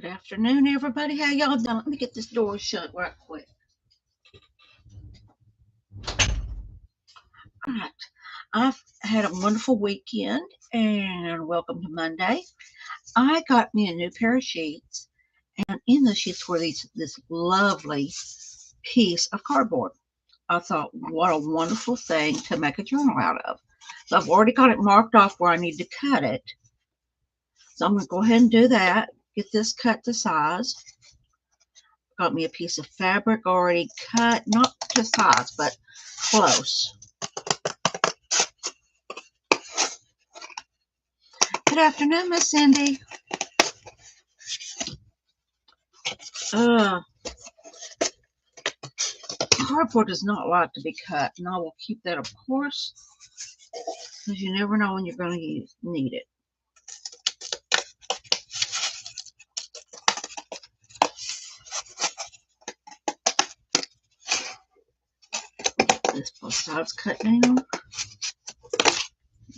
Good afternoon, everybody. How y'all doing? Let me get this door shut right quick. All right. I've had a wonderful weekend, and welcome to Monday. I got me a new pair of sheets, and in the sheets were this lovely piece of cardboard. I thought, what a wonderful thing to make a journal out of. So I've already got it marked off where I need to cut it. So I'm going to go ahead and do that. Get this cut to size. Got me a piece of fabric already cut, not to size, but close. Good afternoon, Miss Cindy. Cardboard does not like to be cut, and I will keep that, of course, because you never know when you're going to need it. This both sides cut down. There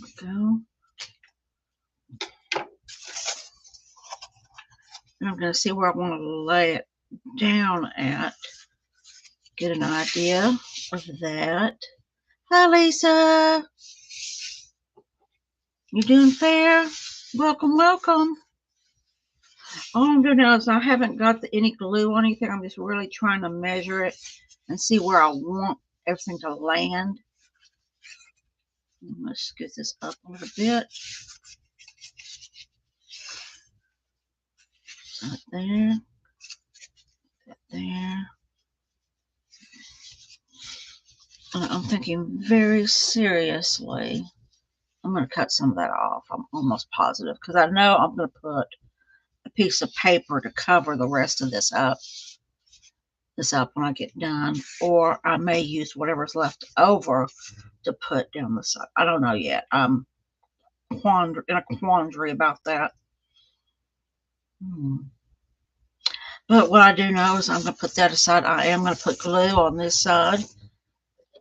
we go. And I'm going to see where I want to lay it down at. Get an idea of that. Hi, Lisa. You doing fair? Welcome, welcome. All I'm doing now is I haven't got any glue on anything. I'm just really trying to measure it and see where I want everything to land. Let's scoot this up a little bit. Right there. That there. I'm thinking very seriously. I'm going to cut some of that off. I'm almost positive because I know I'm going to put a piece of paper to cover the rest of this up when I get done, or I may use whatever's left over to put down the side. I don't know yet. I'm in a quandary about that. But what I do know is I'm going to put that aside. I am going to put glue on this side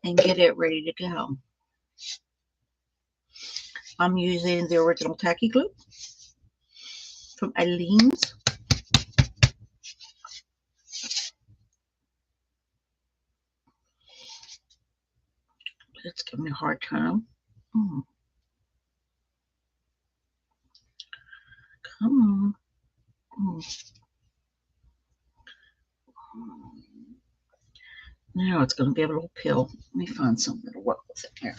and get it ready to go. I'm using the original tacky glue from Aleene's. It's giving me a hard time. Come on. Now it's going to be a little pill. Let me find something to work with it here.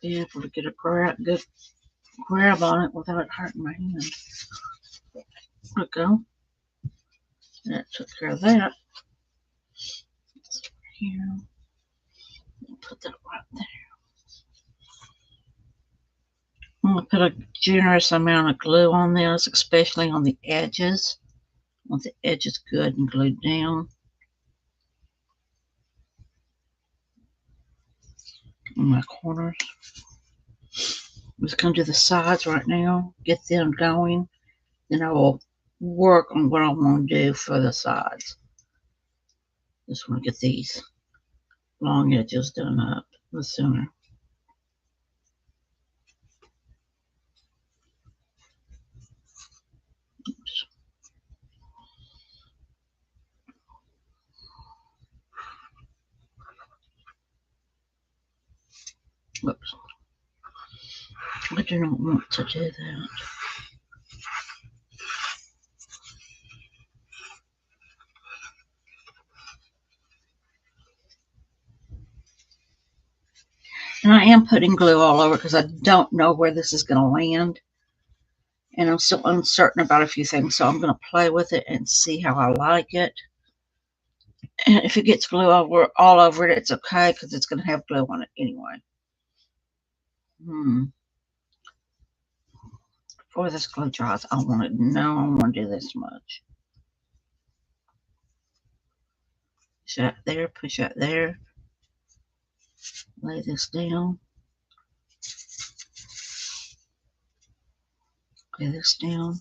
Be able to get a good grab on it without it hurting my hand. There we go. That took care of that. Here. Put that right there. I'm going to put a generous amount of glue on this, especially on the edges. I want the edges good and glued down. On my corners. I'm just going to do the sides right now, get them going. Then I will work on what I want to do for the sides. Just want to get these long edges done up the sooner. Oops. Whoops. I do not want to do that. And I am putting glue all over because I don't know where this is going to land. And I'm still uncertain about a few things, so I'm going to play with it and see how I like it. And if it gets glue all over it, it's okay because it's going to have glue on it anyway. Before this glue dries, I want to know I want to do this much. Push that there, push that there. Lay this down. Lay this down.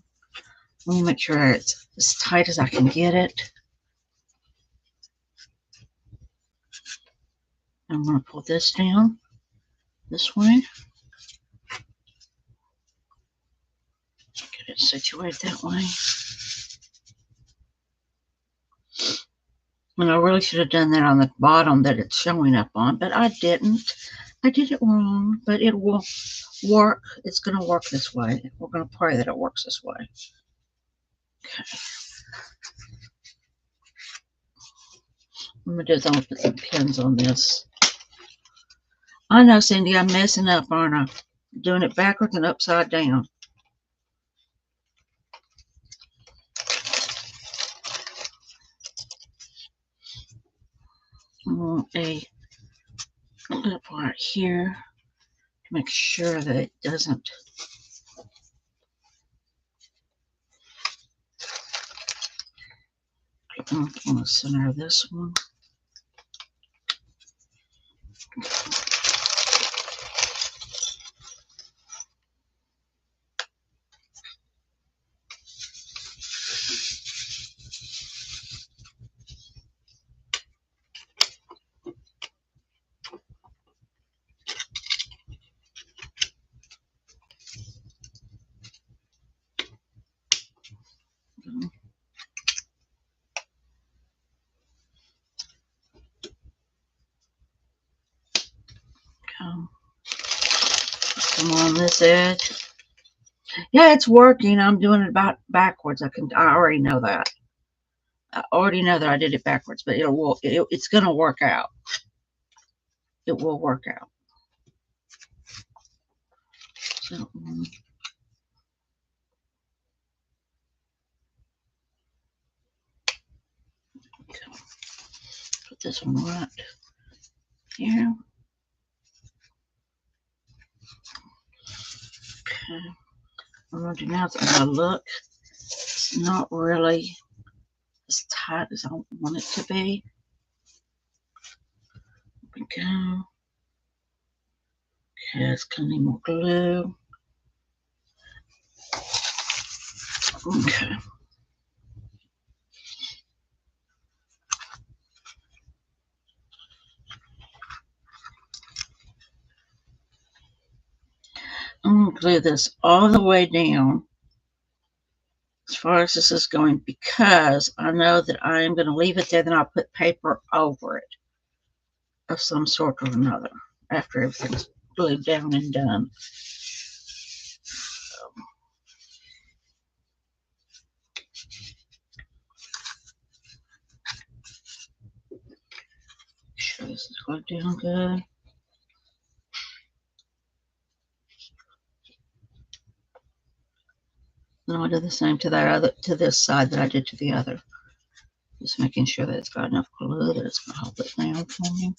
Let me make sure it's as tight as I can get it. I'm going to pull this down. this way. Get it situated that way. And I really should have done that on the bottom that it's showing up on, but I didn't. I did it wrong, but it will work. It's going to work this way. We're going to pray that it works this way. Okay. I'm going to do is I'm going to put some pins on this. I know, Cindy, I'm messing up, aren't I? Doing it backwards and upside down. I want a clip right here to make sure that it doesn't. I'm going to center this one. Come on this edge. Yeah, it's working. I'm doing it about backwards. I already know that. I already know that I did it backwards, but it's going to work out. It will work out. So, put this one right here. Okay. I'm going to do now is I'm going to look. It's not really as tight as I want it to be. There we go. Okay, it's going to need more glue. Okay. I'm going to glue this all the way down as far as this is going, because I know that I am going to leave it there, then I'll put paper over it of some sort or another after everything's glued down and done. Make sure this is glued down good. Then I'll do the same to this side that I did to the other. Just making sure that it's got enough glue that it's going to hold it down for me.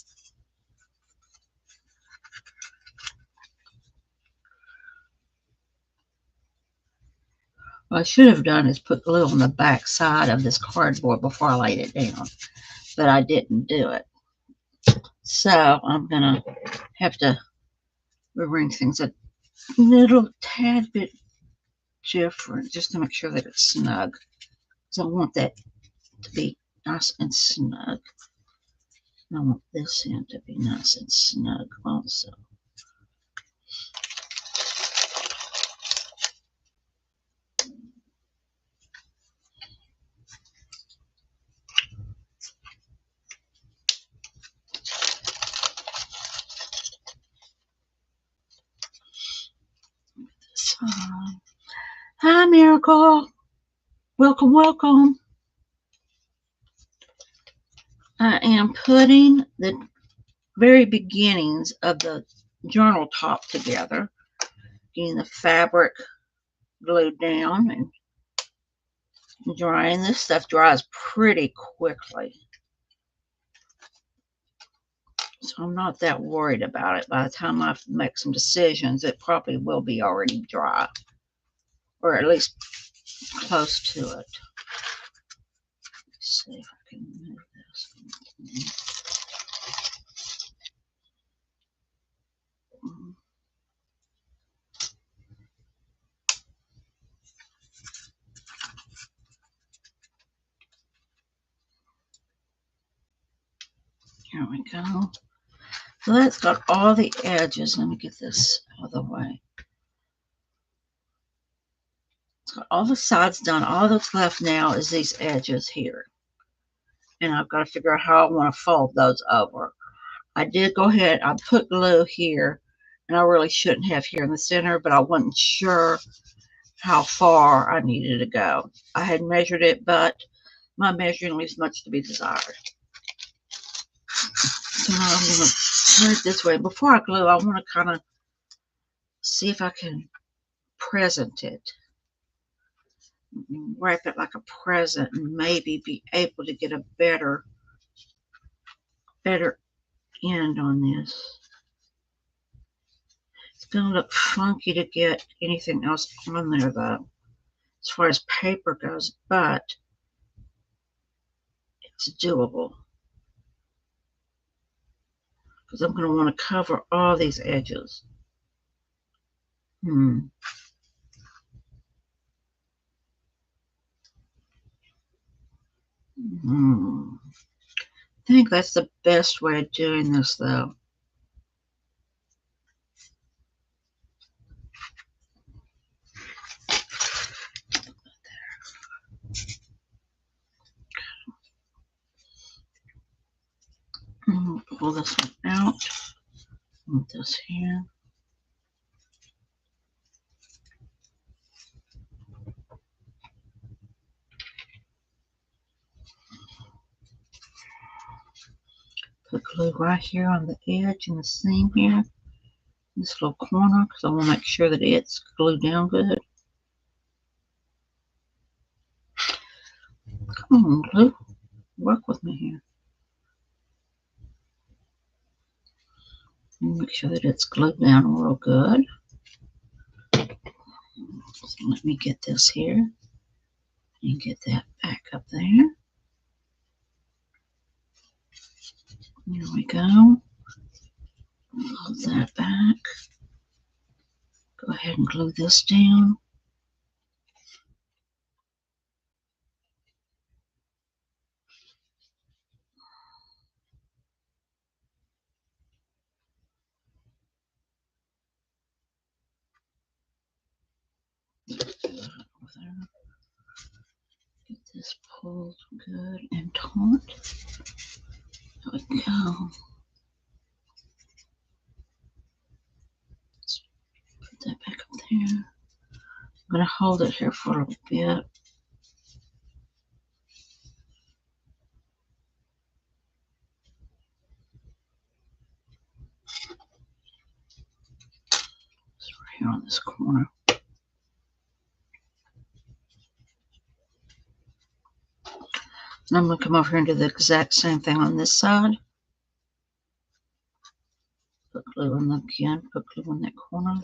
What I should have done is put glue on the back side of this cardboard before I laid it down, but I didn't do it. So I'm going to have to rearrange things a little tad bit different just to make sure that it's snug. Because I want that to be nice and snug. And I want this end to be nice and snug also. Hi, Miracle. Welcome, welcome. I am putting the very beginnings of the journal top together, getting the fabric glued down and drying. This stuff dries pretty quickly, so I'm not that worried about it. By the time I make some decisions, it probably will be already dry, or at least close to it. Let's see if I can move this. Here we go. So that's got all the edges. Let me get this out of the way. It's got all the sides done. All that's left now is these edges here. And I've got to figure out how I want to fold those over. I did go ahead, I put glue here, and I really shouldn't have here in the center, but I wasn't sure how far I needed to go. I had measured it, but my measuring leaves much to be desired. So now I'm going to turn it this way. Before I glue, I want to kind of see if I can present it. Wrap it like a present and maybe be able to get a better end on this. It's going to look funky to get anything else on there though, as far as paper goes, but it's doable. Because I'm going to want to cover all these edges. I think that's the best way of doing this though. Pull this one out. Put this here. Put glue right here on the edge and the seam here. This little corner, because I want to make sure that it's glued down good. Come on, glue. Work with me here. Make sure that it's glued down real good. So let me get this here and get that back up there. There we go. Hold that back. Go ahead and glue this down. Get this pulled good and taut. There we go. Let's put that back up there. I'm going to hold it here for a little bit. It's right here on this corner. And I'm going to come over here and do the exact same thing on this side. Put glue in again, put glue in that corner.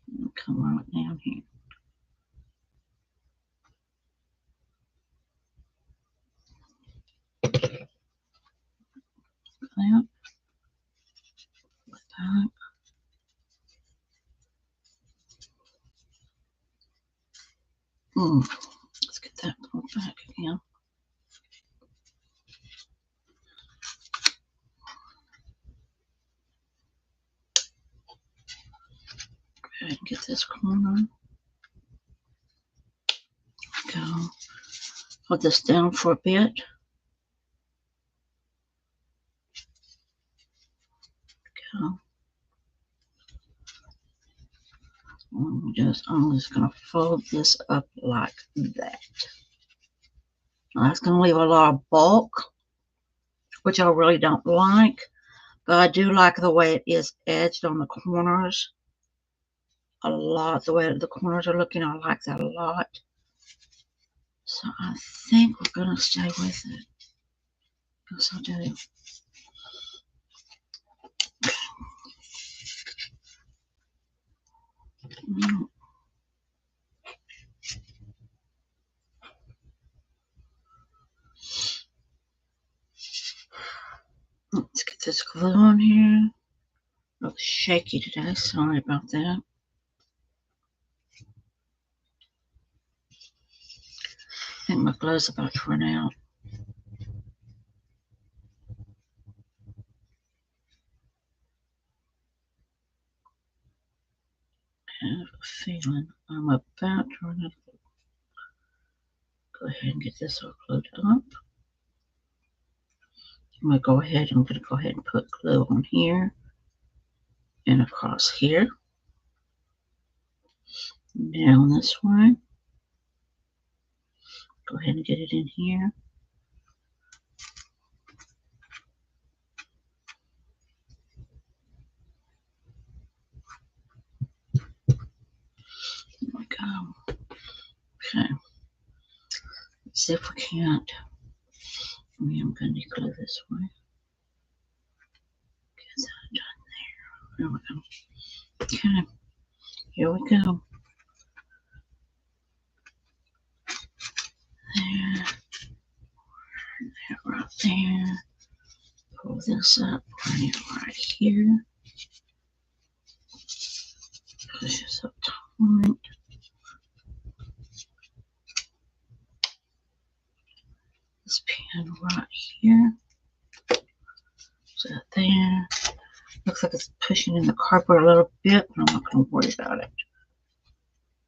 And come right down here. That. Back. Let's get that pulled back again. Go ahead and get this corner. Go. Hold this down for a bit. Go. I'm just going to fold this up like that. Now that's going to leave a lot of bulk, which I really don't like, but I do like the way it is edged on the corners. A lot. The way the corners are looking, I like that a lot. So I think we're going to stay with it. Yes, I do. Let's get this glue on here. A little shaky today. Sorry about that. think my glue's about to run out. I have a feeling I'm about to run out. Go ahead and get this all glued up. I'm going to go ahead and put glue on here and across here. Down this way. Go ahead and get it in here. There we go. Okay. Let's see if we can't. I'm going to glue this way. Get that done there. There we go. Okay. Here we go. There. That right there. Pull this up. Put it right here. Push this up tight. This pin right here. Is that there? Looks like it's pushing in the cardboard a little bit, but I'm not going to worry about it.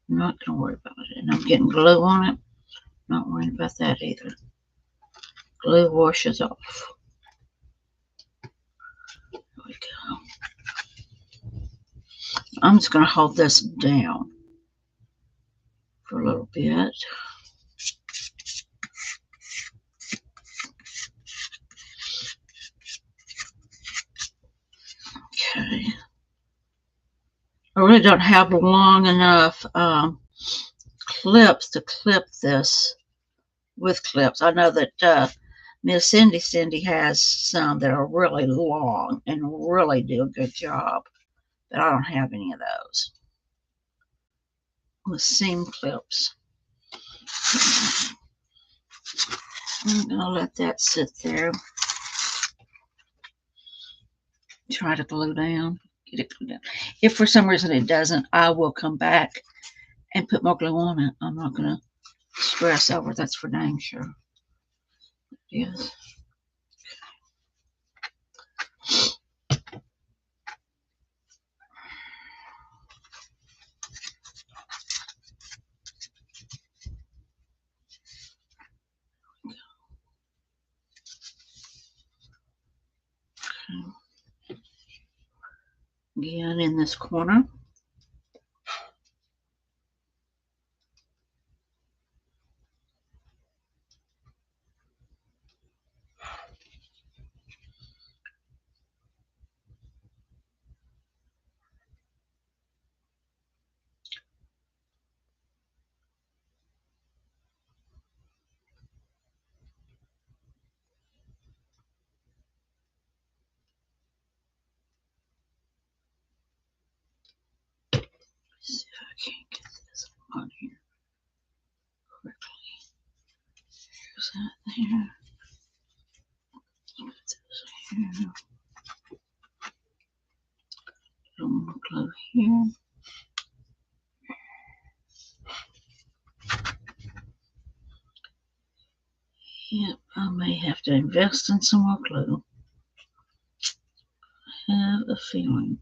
I'm not going to worry about it. And I'm getting glue on it. Not worrying about that either. Glue washes off. There we go. I'm just going to hold this down for a little bit. Okay. I really don't have long enough clips to clip this with clips. I know that Miss Cindy has some that are really long and really do a good job, but I don't have any of those with seam clips. I'm gonna let that sit there. Try to glue down, get it glued down. If for some reason it doesn't, I will come back and put more glue on it. I'm not gonna stress over it, that's for dang sure. Yes. Again, in this corner. See if I can't get this on here quickly. Here's that there. Put this here. A little more glue here. Yep, I may have to invest in some more glue. I have a feeling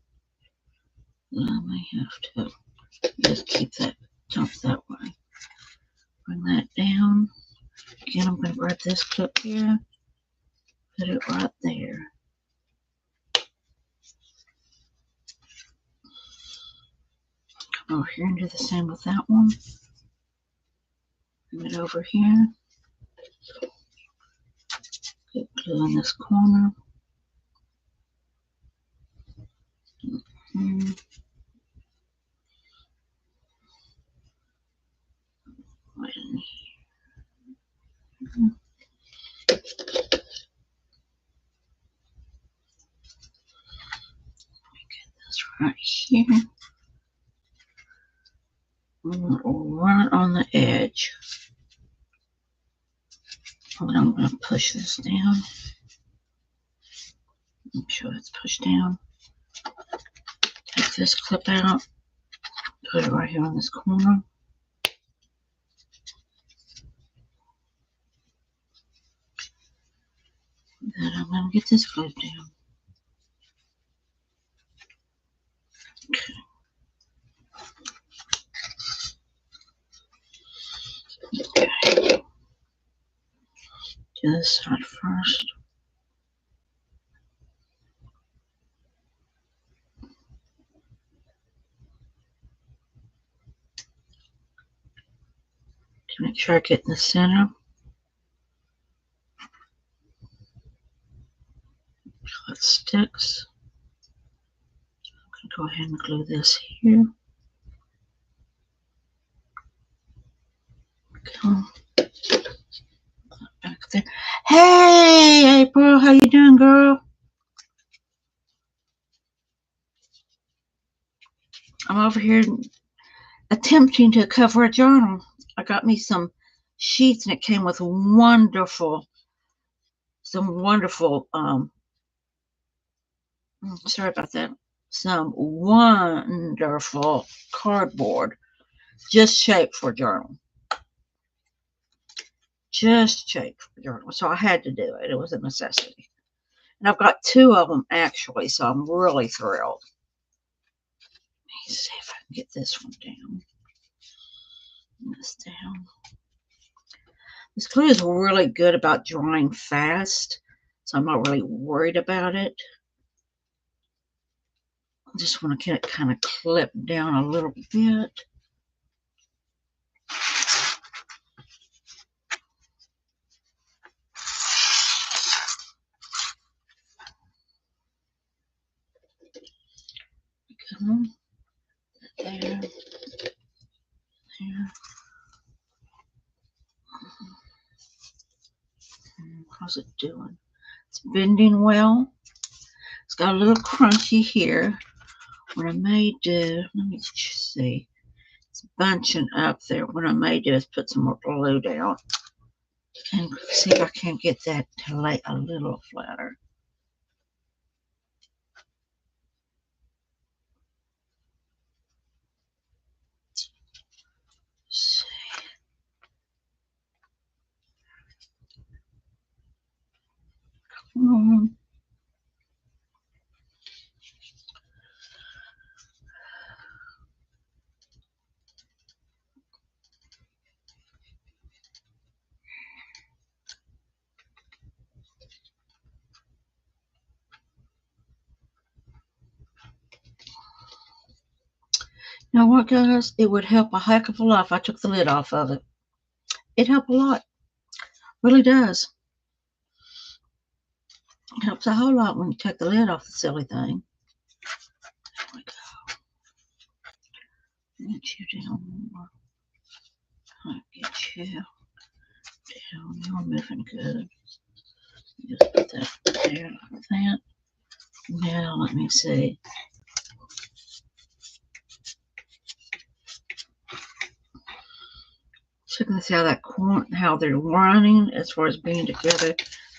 that I may have to just keep that dump that way. Bring that down. Again, I'm going to grab this clip here, put it right there. Come over here and do the same with that one. Bring it over here. Get glue in this corner. Right in here. Get this right here. Right on the edge. And I'm going to push this down. Make sure it's pushed down. Take this clip out. Put it right here on this corner. And I'm going to get this glued down. Okay. Do this side first. To make sure I get in the center. So it sticks. I'm going to go ahead and glue this here. Go back there. Hey, April, how you doing, girl? I'm over here attempting to cover a journal. I got me some sheets and it came with some wonderful sorry about that, some wonderful cardboard just shaped for a journal. Just shaped for a journal. So I had to do it. It was a necessity. And I've got 2 of them actually, so I'm really thrilled. Let me see if I can get this one down. This down. This glue is really good about drying fast, so I'm not really worried about it. I just want to get it kind of clipped down a little bit. Come on. There. There. How's it doing? It's bending well. It's got a little crunchy here. What I may do, let me see. It's bunching up there. What I may do is put some more glue down and see if I can get that to lay a little flatter. Let's see. Come on. Now what, guys? It would help a heck of a lot if I took the lid off of it. It helped a lot. Really does. It helps a whole lot when you take the lid off the silly thing. There we go. Get you down more. Get you down. You're moving good. Just put that there like that. Now let me see. So you can see how that corner, how they're running as far as being together.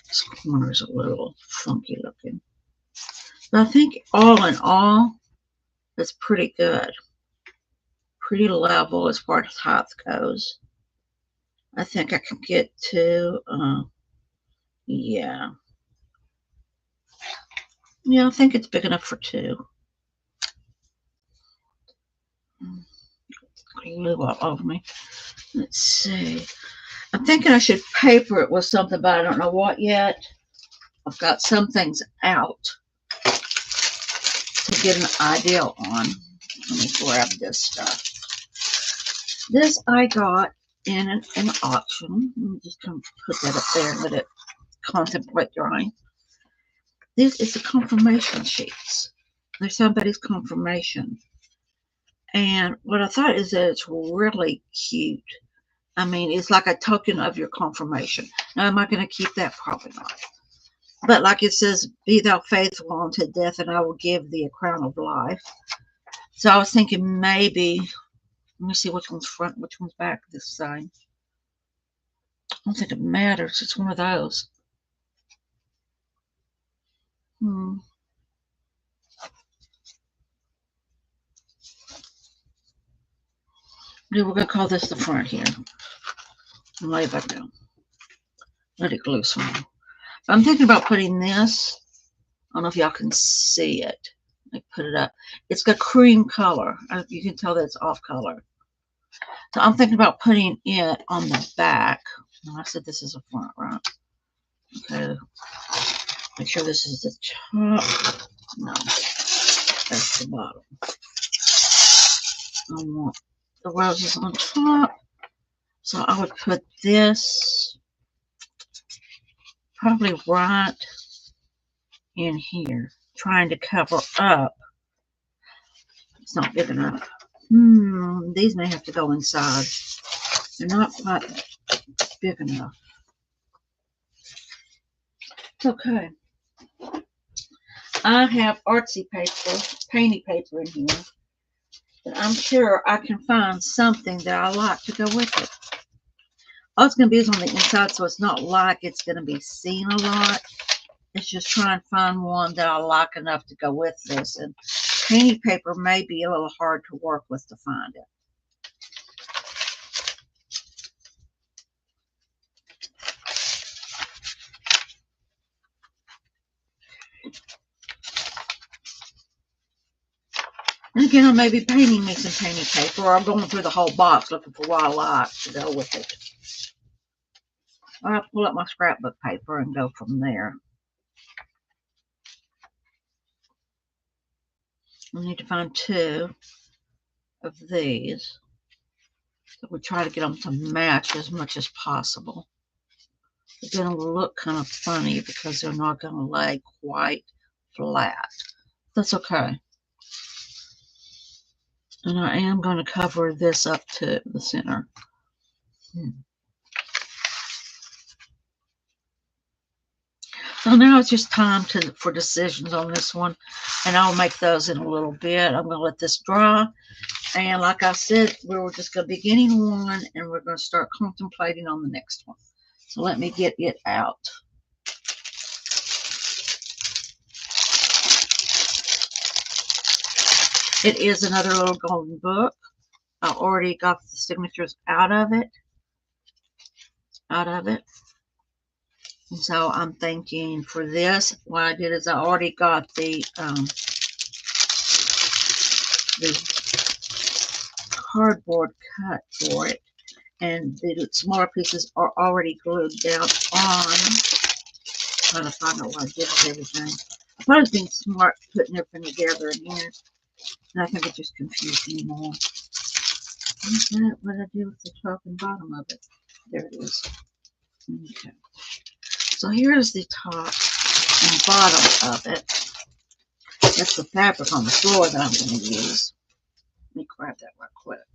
This corner is a little funky looking. But I think all in all, it's pretty good. Pretty level as far as height goes. I think I can get to, yeah. Yeah, I think it's big enough for 2. Glue all over me. Let's see. I'm thinking I should paper it with something, but I don't know what yet. I've got some things out to get an idea on. Let me grab this stuff. This I got in an auction. Let me just come put that up there and let it contemplate drying. This is the confirmation sheets. They're somebody's confirmation. And what I thought is that it's really cute. I mean, it's like a token of your confirmation. Now, am I going to keep that? Probably not. But like it says, be thou faithful unto death, and I will give thee a crown of life. So I was thinking maybe, let me see which one's front, which one's back this side. I don't think it matters. It's one of those. Maybe we're going to call this the front here. And lay it back down. Let it glue some more. I'm thinking about putting this. I don't know if y'all can see it. Let me put it up. It's got cream color. You can tell that it's off color. So I'm thinking about putting it on the back. No, I said this is a front, right? Okay. Make sure this is the top. No, that's the bottom. I want the roses on top. So I would put this probably right in here, trying to cover up. It's not big enough. These may have to go inside. They're not quite big enough. It's okay. I have artsy paper, painty paper in here. But I'm sure I can find something that I like to go with it. All it's going to be is on the inside, so it's not like it's going to be seen a lot. It's just trying to find one that I like enough to go with this. And painty paper may be a little hard to work with to find it. And again, I may be painting me some painty paper, or I'm going through the whole box looking for what I like to go with it. I'll pull up my scrapbook paper and go from there. I need to find 2 of these. So we try to get them to match as much as possible. They're going to look kind of funny because they're not going to lay quite flat. That's okay. And I am going to cover this up to the center. So now it's just time for decisions on this one, and I'll make those in a little bit. I'm going to let this dry, and like I said, we were just going to be getting one, and we're going to start contemplating on the next one. So let me get it out. It is another little golden book. I already got the signatures out of it. And so I'm thinking for this, what I did is I already got the cardboard cut for it, and the smaller pieces are already glued down on. Trying to find out what I did with everything. I thought I was being smart putting everything together in here, and I think it just confused me more. What's that? What did I do with the top and bottom of it? There it is. Okay. So here's the top and bottom of it. That's the fabric on the floor that I'm going to use. Let me grab that real quick.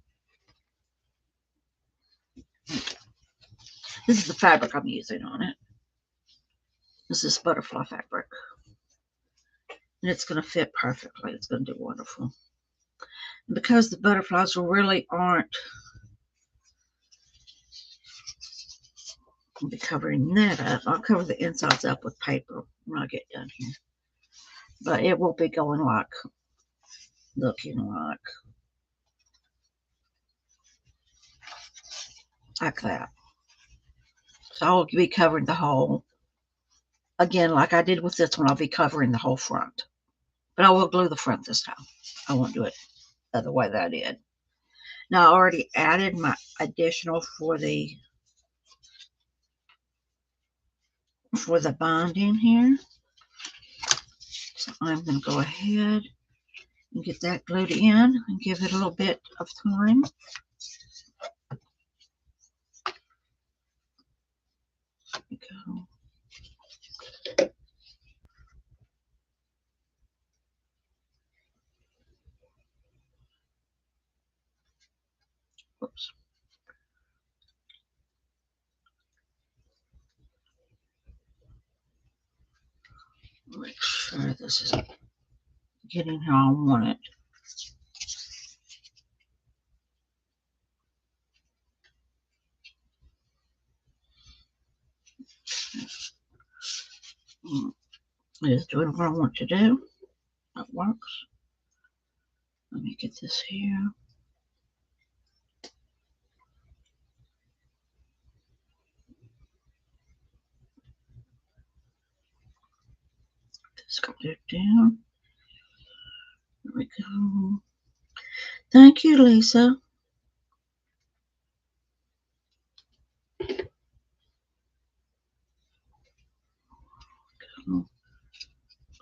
This is the fabric I'm using on it. This is butterfly fabric. And it's going to fit perfectly. It's going to do wonderful. And because the butterflies really aren't, I'll be covering that up. I'll cover the insides up with paper when I get done here. But it will be going like, looking like that. So I'll be covering the whole, again, like I did with this one, I'll be covering the whole front. But I will glue the front this time. I won't do it the way that I did. Now I already added my additional for the binding here. So I'm going to go ahead and get that glued in and give it a little bit of time. There we go. Oops. Make sure this is getting how I want it. It is doing what I want to do. That works. Let me get this here. Just glue it down. There we go. Thank you, Lisa.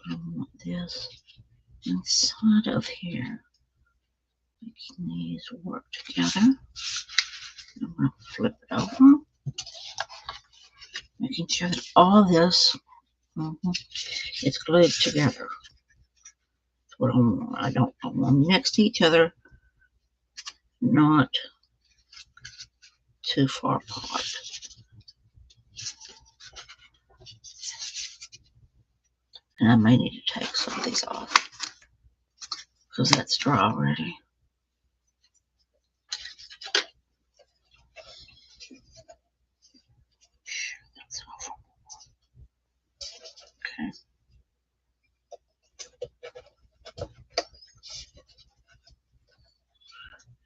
I want this inside of here. Making these work together. I'm going to flip it over. Making sure that all this is glued together. That's what I want. I don't want them next to each other, not too far apart. And I may need to take some of these off because that's dry already. That's over. Okay.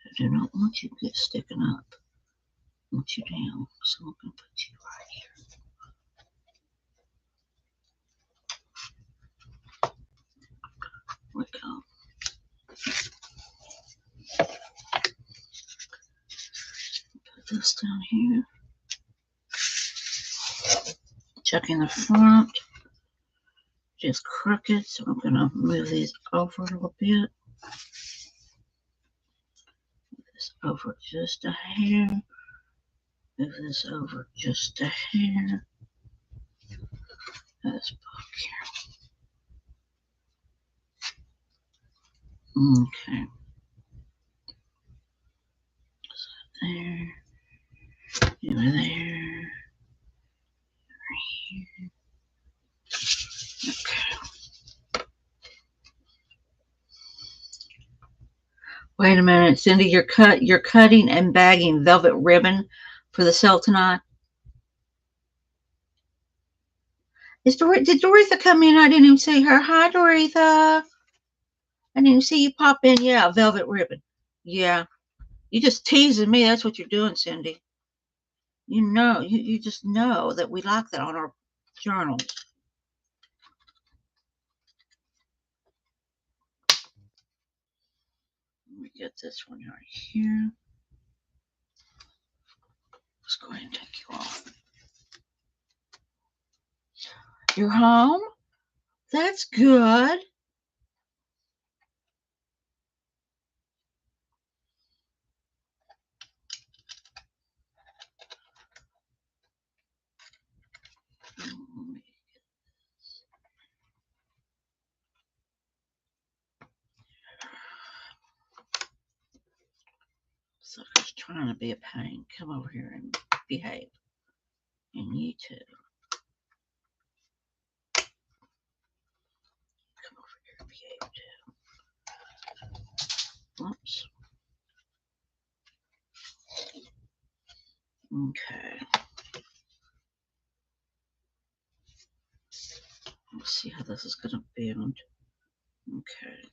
I do not want you to get sticking up. I want you down, so I'm going to put you right here. There we go. Put this down here. Checking the front. Just crooked, so I'm going to move these over a little bit. Move this over just a hair. Move this over just a hair. This book here. Okay. So there. Over there. Right here. Okay. Wait a minute, Cindy. You're cutting and bagging velvet ribbon for the sale tonight. Did Doretha come in? I didn't even see her. Hi, Doretha. I didn't see you pop in. Yeah, velvet ribbon. Yeah. You just teasing me. That's what you're doing, Cindy. You know, you just know that we like that on our journals. Let me get this one right here. Let's go ahead and take you off. You're home? That's good. Sucker's trying to be a pain. Come over here and behave. And you too. Come over here and behave too. Oops. Okay. Let's see how this is going to bend. Okay.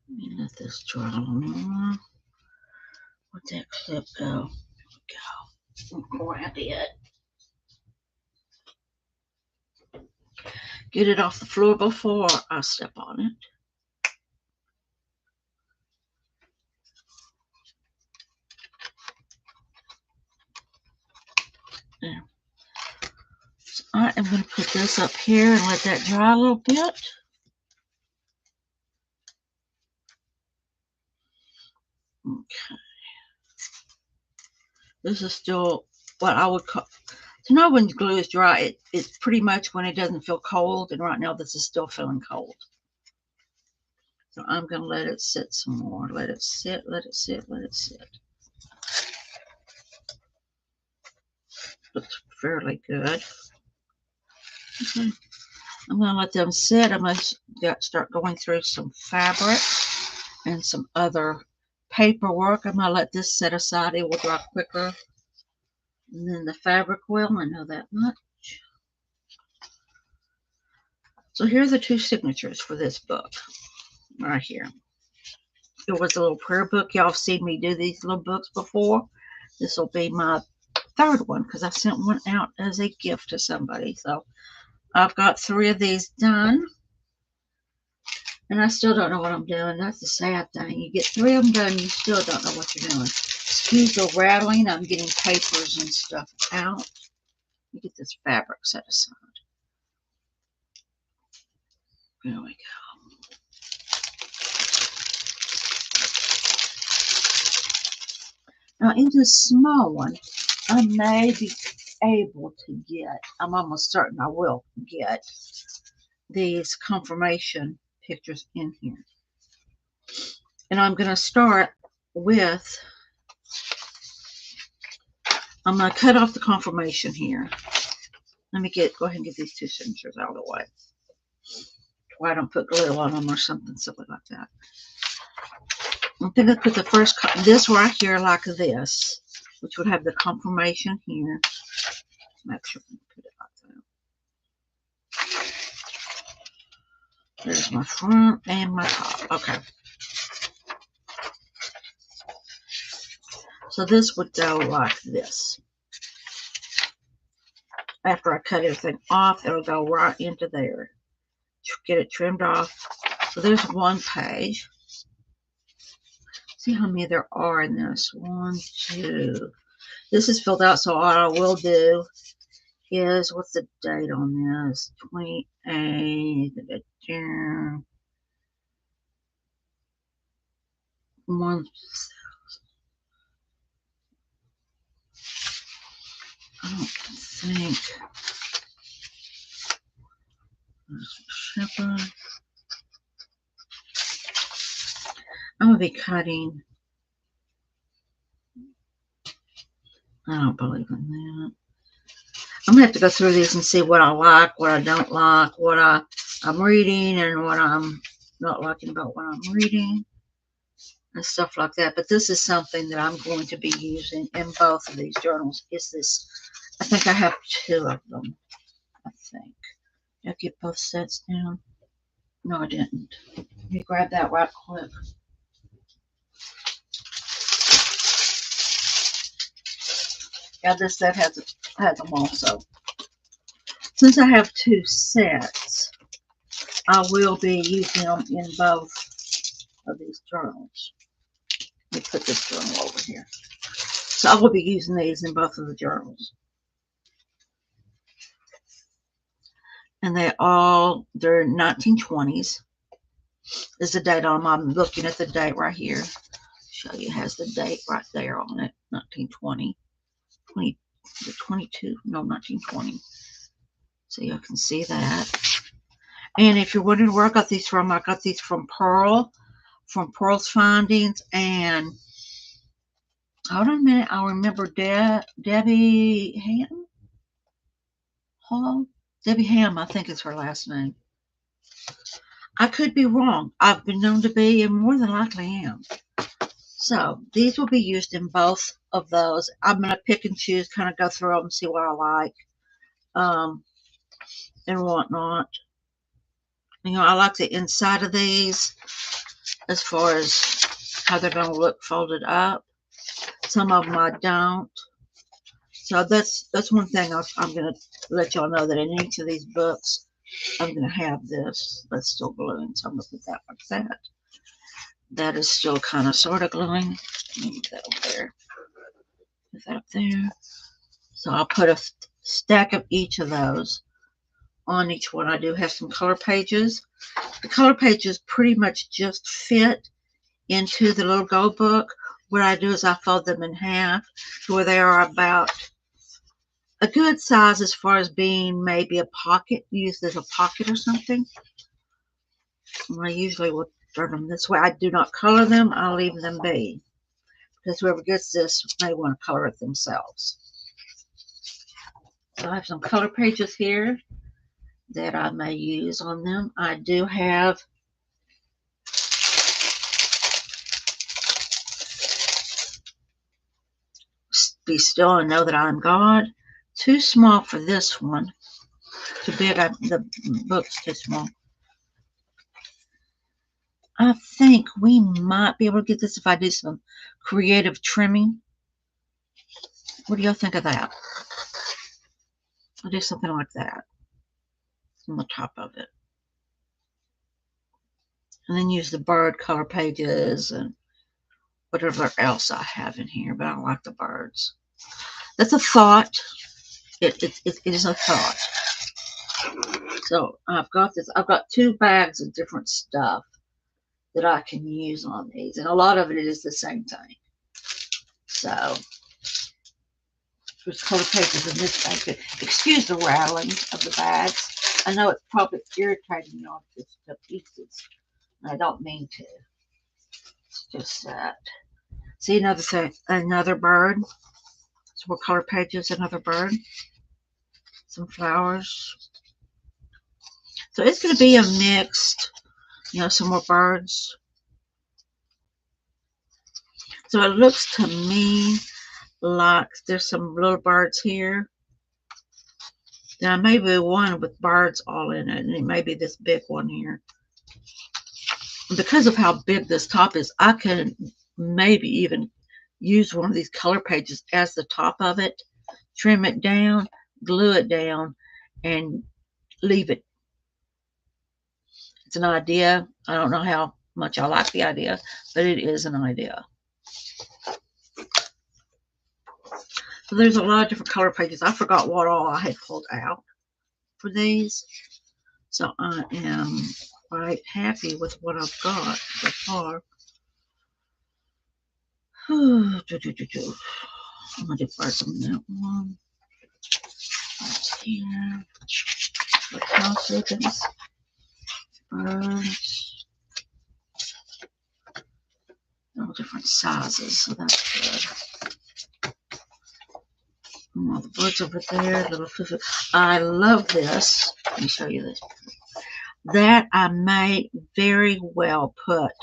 Let me let this dry a little more. Where'd that clip go? There we go. Grab it. Get it off the floor before I step on it. There. So I am going to put this up here and let that dry a little bit. Okay. This is still what I would call, to know when glue is dry, it's pretty much when it doesn't feel cold, and right now this is still feeling cold. So I'm going to let it sit some more. Let it sit, let it sit, let it sit. Looks fairly good. Okay. I'm going to let them sit. I'm going to start going through some fabric and some other paperwork. I'm going to let this set aside. It will dry quicker than the fabric will. I know that much. So here are the two signatures for this book right here. It was a little prayer book. Y'all have seen me do these little books before. This will be my third one because I sent one out as a gift to somebody. So I've got 3 of these done. And I still don't know what I'm doing. That's the sad thing. You get 3 of them done, you still don't know what you're doing. Excuse the rattling. I'm getting papers and stuff out. Let me get this fabric set aside. There we go. Now in this small one, I may be able to get, I'm almost certain I will get these confirmation pictures in here. And I'm going to start with, I'm going to cut off the confirmation here. Let me go ahead and get these 2 signatures out of the way. Why I don't put glue on them or something silly like that. I'm going to put the first, this right here like this, which would have the confirmation here. Make sure I put it like that. There's my front and my top. Okay. So this would go like this. After I cut everything off, it'll go right into there. Get it trimmed off. So there's one page. See how many there are in this. 1, 2. This is filled out, so what I will do is, what's the date on this? 28. One. I don't think. Shipping. I'm gonna be cutting. I don't believe in that. I'm gonna have to go through these and see what I like, what I don't like, what I'm reading, and what I'm not liking about what I'm reading, and stuff like that. But this is something that I'm going to be using in both of these journals. Is this? I think I have 2 of them. I think. Did I get both sets down? No, I didn't. Let me grab that right quick. Yeah, this set has them also. Since I have 2 sets, I will be using them in both of these journals. Let me put this journal over here. So I will be using these in both of the journals. And they're 1920s. There's the date on them. I'm looking at the date right here. Show you, it has the date right there on it. 1920. 22, no, 1920. So you can see that. And if you're wondering where I got these from, I got these from Pearl, from Pearl's Findings. And hold on a minute, I'll remember Debbie Ham. Debbie Ham, I think is her last name. I could be wrong. I've been known to be, and more than likely am. So these will be used in both of those. I'm going to pick and choose, kind of go through them and see what I like, and whatnot. You know, I like the inside of these as far as how they're going to look folded up. Some of them I don't. So that's one thing I'm going to let y'all know, that in each of these books, I'm going to have this. That's still gluing, so I'm going to put that like that. That is still kind of sort of gluing. Put that up there. Put that up there. So I'll put a stack of each of those on each one. I do have some color pages. The color pages pretty much just fit into the little go book. What I do is I fold them in half to where they are about a good size as far as being maybe a pocket, used as a pocket or something. And I usually will turn them this way. I do not color them. I'll leave them be, because whoever gets this may want to color it themselves. So I have some color pages here that I may use on them. I do have Be Still and Know That I Am God. Too small for this one. Too big. The book's too small. I think we might be able to get this if I do some creative trimming. What do y'all think of that? I'll do something like that on the top of it. And then use the bird color pages and whatever else I have in here, but I like the birds. That's a thought. It is a thought. So I've got this. I've got 2 bags of different stuff that I can use on these, and a lot of it is the same thing. So there's color pages in this bag. Excuse the rattling of the bags. I know it's probably irritating y'all to pieces. I don't mean to. It's just that. See another thing, another bird. Some more color pages, another bird. Some flowers. So it's going to be a mixed, some more birds. So it looks to me like there's some little birds here. There may be one with birds all in it, and it may be this big one here. And because of how big this top is, I can maybe even use one of these color pages as the top of it, trim it down, glue it down, and leave it. It's an idea. I don't know how much I like the idea, but it is an idea. So there's a lot of different color pages. I forgot what all I had pulled out for these. So I am quite happy with what I've got so far. I'm going to do parts on that one. Right here. The house ribbons. Birds. All different sizes, so that's good. All the birds over there, little foo-foo. I love this. Let me show you this. That I may very well put.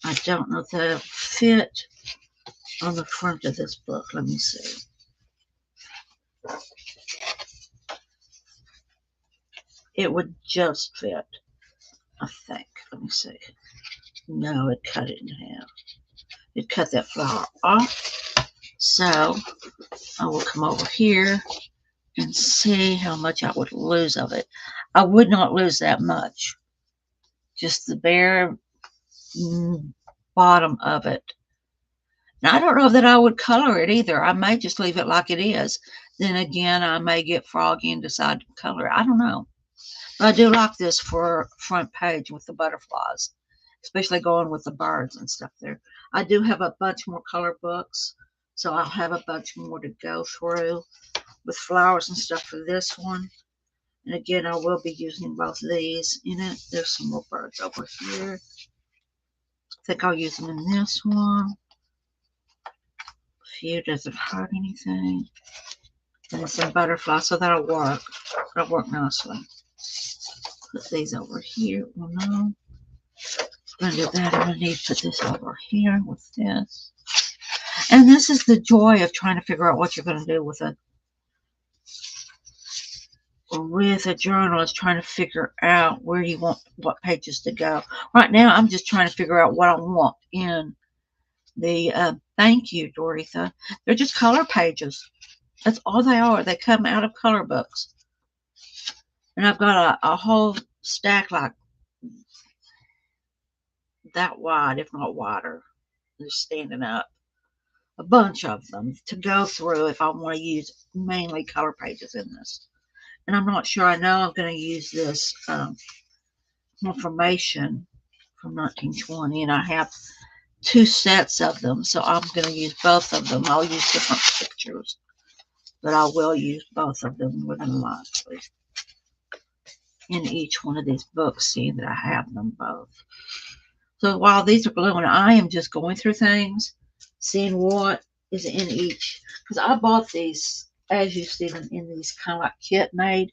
I don't know if that'll fit on the front of this book. Let me see. It would just fit, I think. Let me see. No, it cut it in half. It cut that flower off. So I will come over here and see how much I would lose of it. I would not lose that much. Just the bare bottom of it. Now, I don't know that I would color it either. I may just leave it like it is. Then again, I may get froggy and decide to color it. I don't know. But I do like this for front page with the butterflies, especially going with the birds and stuff there. I do have a bunch more color books, so I'll have a bunch more to go through with flowers and stuff for this one. And again, I will be using both of these in it. There's some more birds over here. I think I'll use them in this one. A few doesn't hurt anything. And some butterflies, so that'll work. That'll work nicely. Put these over here. Oh no. I'm going to do that. I'm going to need to put this over here with this. And this is the joy of trying to figure out what you're going to do with a journal, is trying to figure out where you want what pages to go. Right now, I'm just trying to figure out what I want in the thank you, Doretha. They're just color pages. That's all they are. They come out of color books. And I've got a whole stack like that wide, if not wider. They're standing up. A bunch of them to go through if I want to use mainly color pages in this. And I'm not sure. I know I'm going to use this information from 1920, and I have 2 sets of them, so I'm going to use both of them. I'll use different pictures, but I will use both of them more than likely in each one of these books, seeing that I have them both. So while these are gluing, I am just going through things, seeing what is in each. Because I bought these, as you see them, in these kind of like kit made,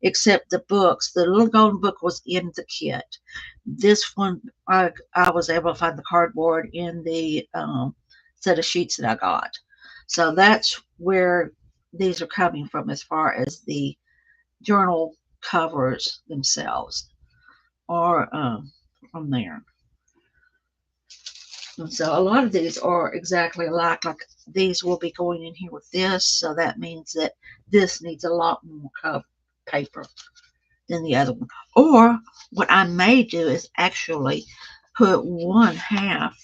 except the books. The little golden book was in the kit. This one, I was able to find the cardboard in the set of sheets that I got. So that's where these are coming from as far as the journal covers themselves are from there. And so a lot of these are exactly alike. Like these will be going in here with this, so that means that this needs a lot more paper than the other one. Or what I may do is actually put one half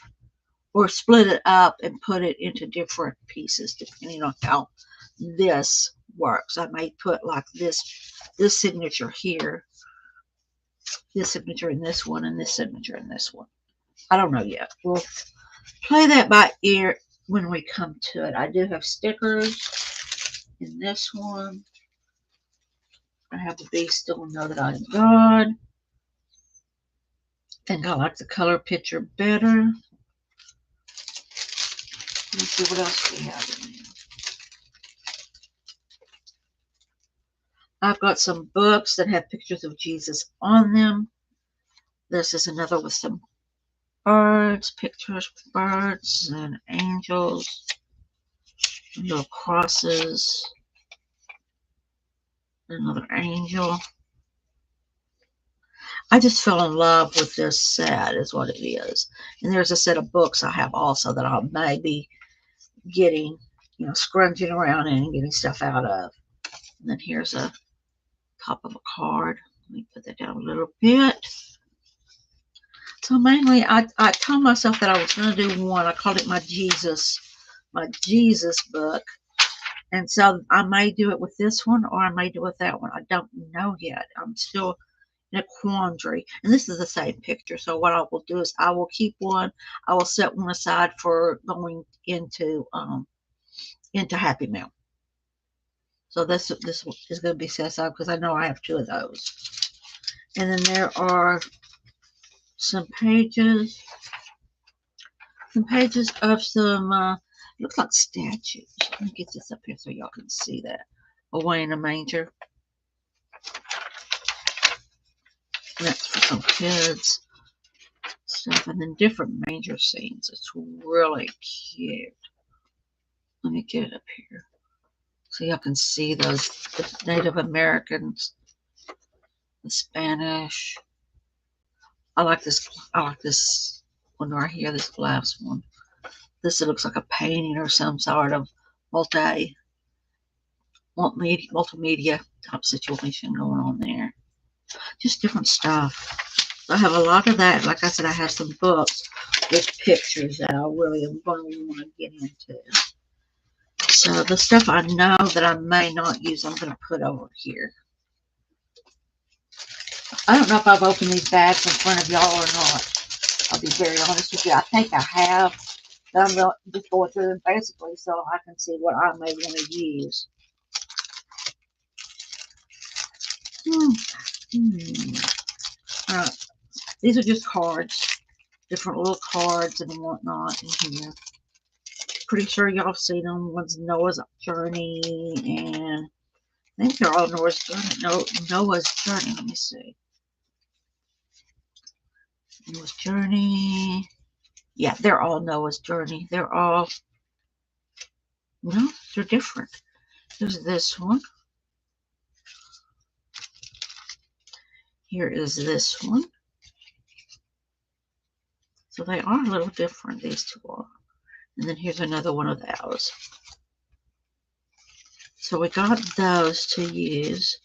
or split it up and put it into different pieces depending on how this works. I may put like this signature here, this signature in this one, and this signature in this one. I don't know yet. We'll play that by ear when we come to it. I do have stickers in this one. I have the Be Still and Know That I Am God. I think I like the color picture better. Let's see what else we have in there. I've got some books that have pictures of Jesus on them. This is another with some birds, pictures with birds and angels, and little crosses, another angel. I just fell in love with this set is what it is. And there's a set of books I have also that I may be getting, scrunching around in and getting stuff out of. And then here's a top of a card. Let me put that down a little bit. So mainly I told myself that I was going to do one. I called it my Jesus book. And so I may do it with this one or I may do it with that one. I don't know yet. I'm still in a quandary. And this is the same picture. So what I will do is I will keep one. I will set one aside for going into Happy Mail. So this is going to be set aside because I know I have two of those. And then there are some pages of some looks like statues. Let me get this up here so y'all can see that. Away in a manger. And that's for some kids stuff. And then different manger scenes. It's really cute. Let me get it up here so y'all can see those, the Native Americans, the Spanish. I like this one right here, this glass one. This looks like a painting or some sort of multimedia type situation going on there. Just different stuff. I have a lot of that. Like I said, I have some books with pictures that I really am going to want to get into. So the stuff I know that I may not use, I'm going to put over here. I don't know if I've opened these bags in front of y'all or not. I'll be very honest with you. I think I have. But I'm just going through them basically so I can see what I may want to use. These are just cards. Different little cards and whatnot in here. Pretty sure y'all seen them. One's Noah's Journey, and I think they're all Noah's Journey. Noah's Journey. Let me see. Noah's Journey. Yeah, they're all Noah's Journey. They're all, they're different. There's this one. Here is this one. So they are a little different, these two are. And then here's another one of those. So we got those to use.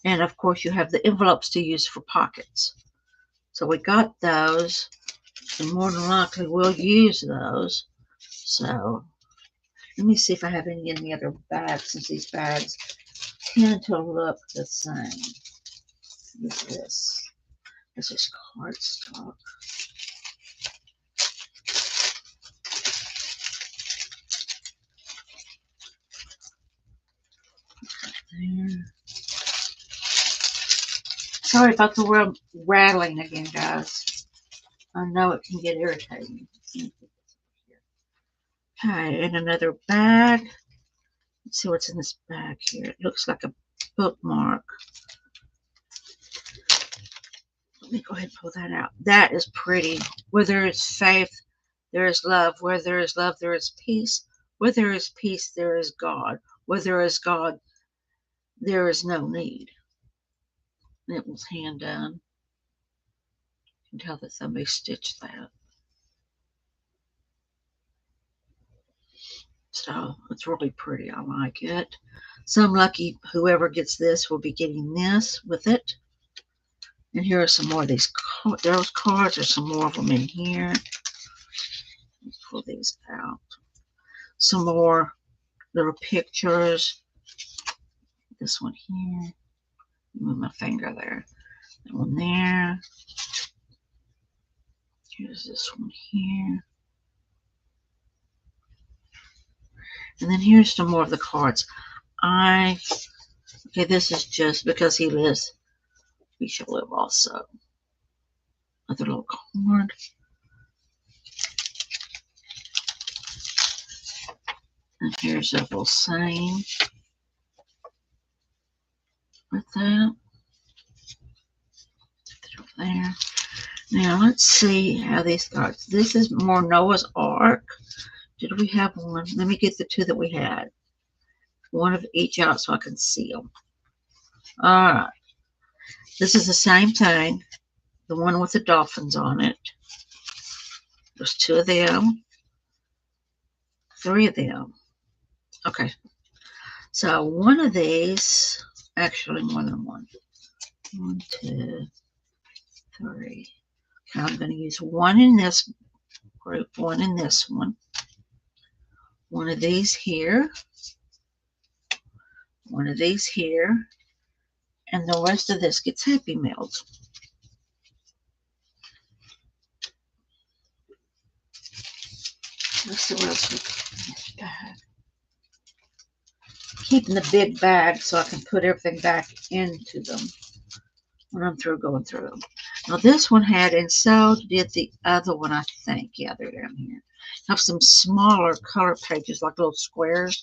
And of course you have the envelopes to use for pockets. So we got those. And more than likely we'll use those. So let me see if I have any in the other bags, since these bags tend to look the same. What's this? This is cardstock. There. Sorry about the rattling again, guys. I know it can get irritating. Okay, and another bag. Let's see what's in this bag here. It looks like a bookmark. Let me go ahead and pull that out. That is pretty. Where there is faith, there is love. Where there is love, there is peace. Where there is peace, there is God. Where there is God, there is no need. And it was hand done. You can tell that somebody stitched that. So it's really pretty. I like it. Some lucky whoever gets this will be getting this with it. And here are some more of these. Those cards. There's some more of them in here. Let's pull these out. Some more little pictures. This one here. Move my finger there. That one there. Here's this one here. And then here's some more of the cards. Okay, this is just because he lives, we shall live also. Another little card. And here's a little saying with that. There. Now let's see how these cards. This is more Noah's Ark. Did we have one? Let me get the two that we had. One of each out so I can see them. Alright. This is the same thing. The one with the dolphins on it. There's two of them. Three of them. Okay. So one of these, actually more than one. 1, 2, 3. Okay, I'm going to use one in this group, one in this one. One of these here. One of these here. And the rest of this gets Happy Meals. Let's see what else we got in this bag. Keeping the big bag so I can put everything back into them when I'm through going through them. Now this one had, and so did the other one, I think. Yeah, they're down here. Have some smaller color pages, like little squares.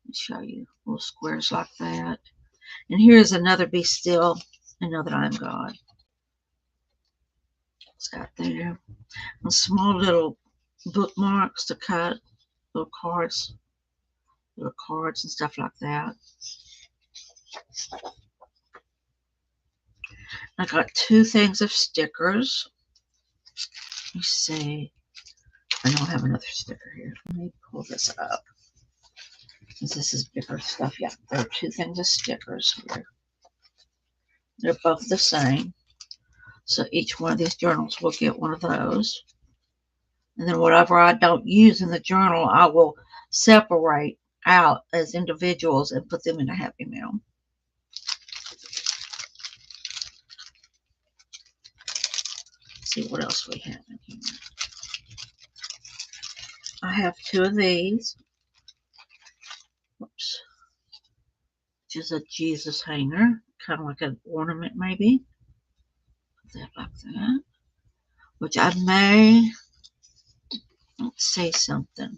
Let me show you little squares like that. And here's another Be Still and Know That I Am God. It's got there. And small little bookmarks to cut, little cards and stuff like that. I got two things of stickers. Let me see. I know I have another sticker here. Let me pull this up. Because this is bigger stuff. Yeah, there are two things of stickers here. They're both the same. So each one of these journals will get one of those. And then whatever I don't use in the journal, I will separate out as individuals and put them in a Happy Meal. Let's see what else we have in here. I have two of these. Whoops. Which is a Jesus hanger. Kind of like an ornament maybe. Put that like that. Which I may, let's say something.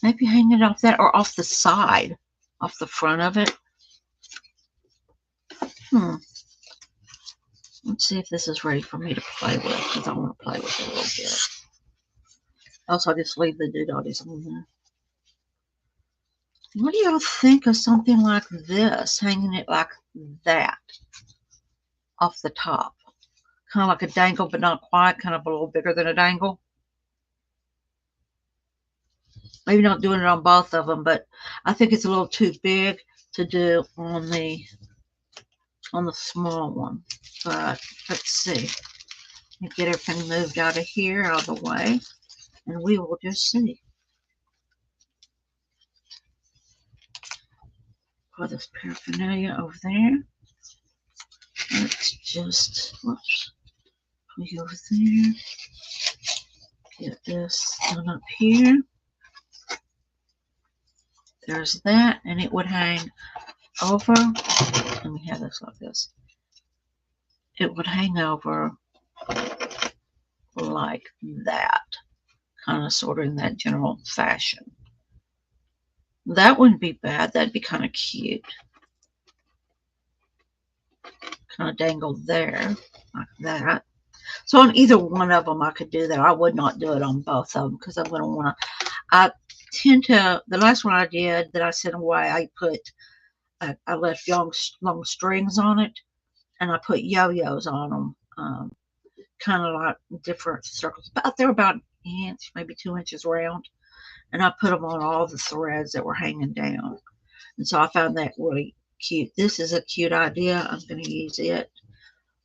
Maybe hang it off that or off the side, off the front of it. Let's see if this is ready for me to play with, because I want to play with it a little bit. Also, I'll just leave the doodaddies on there. What do y'all think of something like this, hanging it like that off the top? Kind of like a dangle, but not quite, kind of a little bigger than a dangle. Maybe not doing it on both of them, but I think it's a little too big to do on the small one. But let's see. Let me get everything moved out of here, out of the way, and we will just see. Put this paraphernalia over there. Let's just, whoops, put it over there. Get this done up here. There's that, and it would hang over. Let me have this like this. It would hang over like that, kind of sort of in that general fashion. That wouldn't be bad. That'd be kind of cute. Kind of dangled there like that. So on either one of them, I could do that. I would not do it on both of them because I'm going to want to. I tend to, the last one I did that I sent away, I left long strings on it. and I put yo-yos on them, kind of like different circles. They were about an inch, maybe 2 inches round, and I put them on all the threads that were hanging down. And so I found that really cute. This is a cute idea. I'm going to use it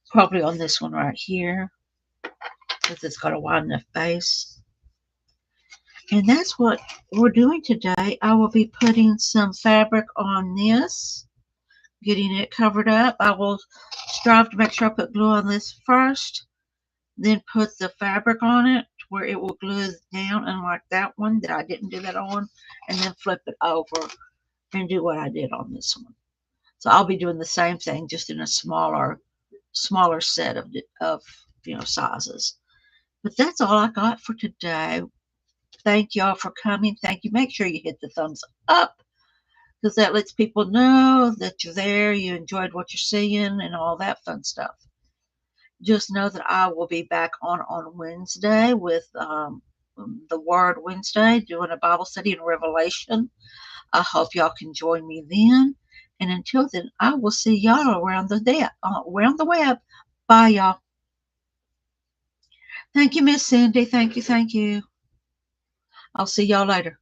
probably on this one right here because it's got a wide enough base. And that's what we're doing today. I will be putting some fabric on this, getting it covered up. I will strive to make sure I put glue on this first, then put the fabric on it where it will glue down, unlike that one that I didn't do that on, and then flip it over and do what I did on this one. So I'll be doing the same thing, just in a smaller set of sizes. But that's all I got for today. Thank y'all for coming. Thank you. Make sure you hit the thumbs up because that lets people know that you're there, you enjoyed what you're seeing, and all that fun stuff. Just know that I will be back on Wednesday with the Word Wednesday, doing a Bible study in Revelation. I hope y'all can join me then. And until then, I will see y'all around the web. Bye, y'all. Thank you, Miss Cindy. Thank you. I'll see y'all later.